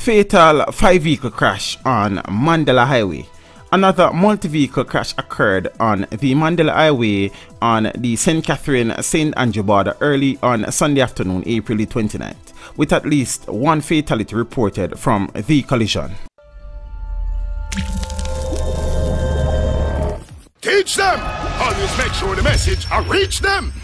Fatal 5-vehicle crash on Mandela Highway. Another multi-vehicle crash occurred on the Mandela Highway on the St. Catherine-St. Andrew border early on Sunday afternoon, April 29th, with at least one fatality reported from the collision. Teach them! Always make sure the message reach them!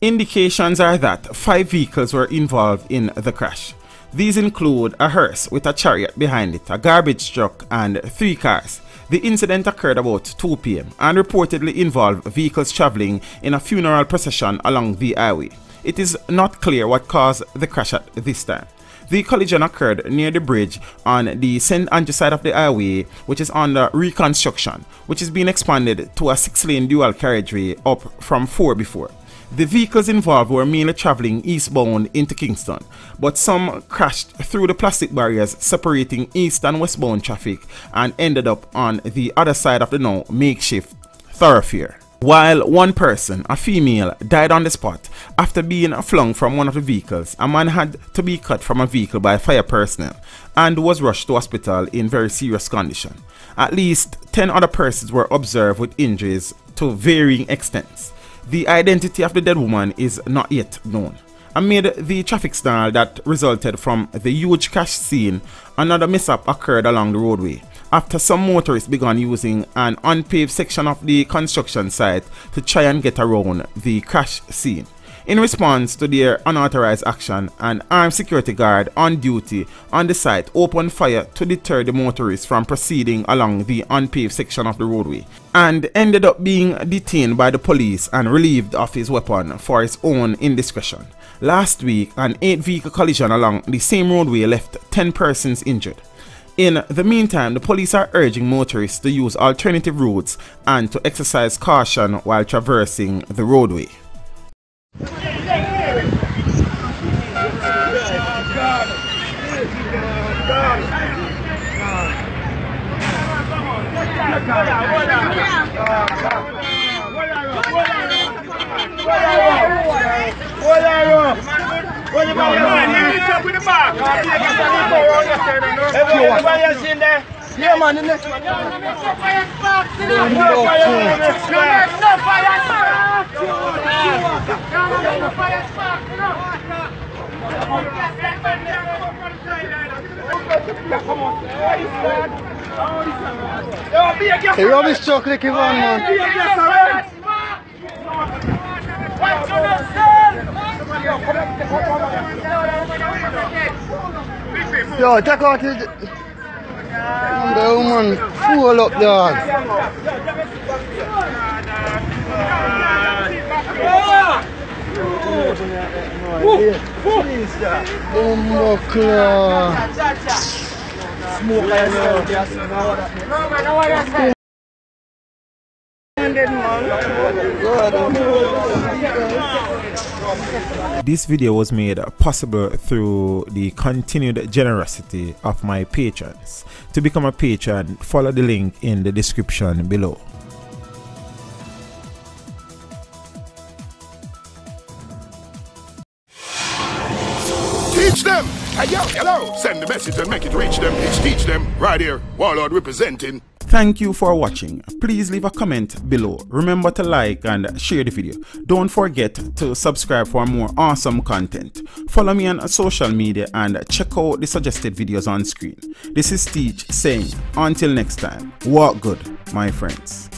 Indications are that 5 vehicles were involved in the crash. These include a hearse with a chariot behind it, a garbage truck, and 3 cars. The incident occurred about 2 p.m. and reportedly involved vehicles traveling in a funeral procession along the highway. It is not clear what caused the crash at this time. The collision occurred near the bridge on the St. Andrew side of the highway, which is under reconstruction, which is being expanded to a 6-lane dual carriageway up from 4 before. The vehicles involved were mainly traveling eastbound into Kingston, but some crashed through the plastic barriers separating east and westbound traffic and ended up on the other side of the now makeshift thoroughfare. While one person, a female, died on the spot after being flung from one of the vehicles, a man had to be cut from a vehicle by fire personnel and was rushed to hospital in very serious condition. At least 10 other persons were observed with injuries to varying extents. The identity of the dead woman is not yet known. Amid the traffic snarl that resulted from the huge crash scene, another mishap occurred along the roadway after some motorists began using an unpaved section of the construction site to try and get around the crash scene. In response to their unauthorized action, an armed security guard on duty on the site opened fire to deter the motorists from proceeding along the unpaved section of the roadway, and ended up being detained by the police and relieved of his weapon for his own indiscretion. Last week, an 8-vehicle collision along the same roadway left 10 persons injured. In the meantime, the police are urging motorists to use alternative routes and to exercise caution while traversing the roadway. Yeah, man, in there. Hey, rubbish truck like one, man. Yo, take out the woman, full up dog. This video was made possible through the continued generosity of my patrons. To become a patron, follow the link in the description below. Teach them! Hey, yo, hello! Send the message and make it reach them. It's Teach Them right here. Warlord representing. Thank you for watching. Please leave a comment below. Remember to like and share the video. Don't forget to subscribe for more awesome content. Follow me on social media and check out the suggested videos on screen. This is Teach saying, until next time, walk good, my friends.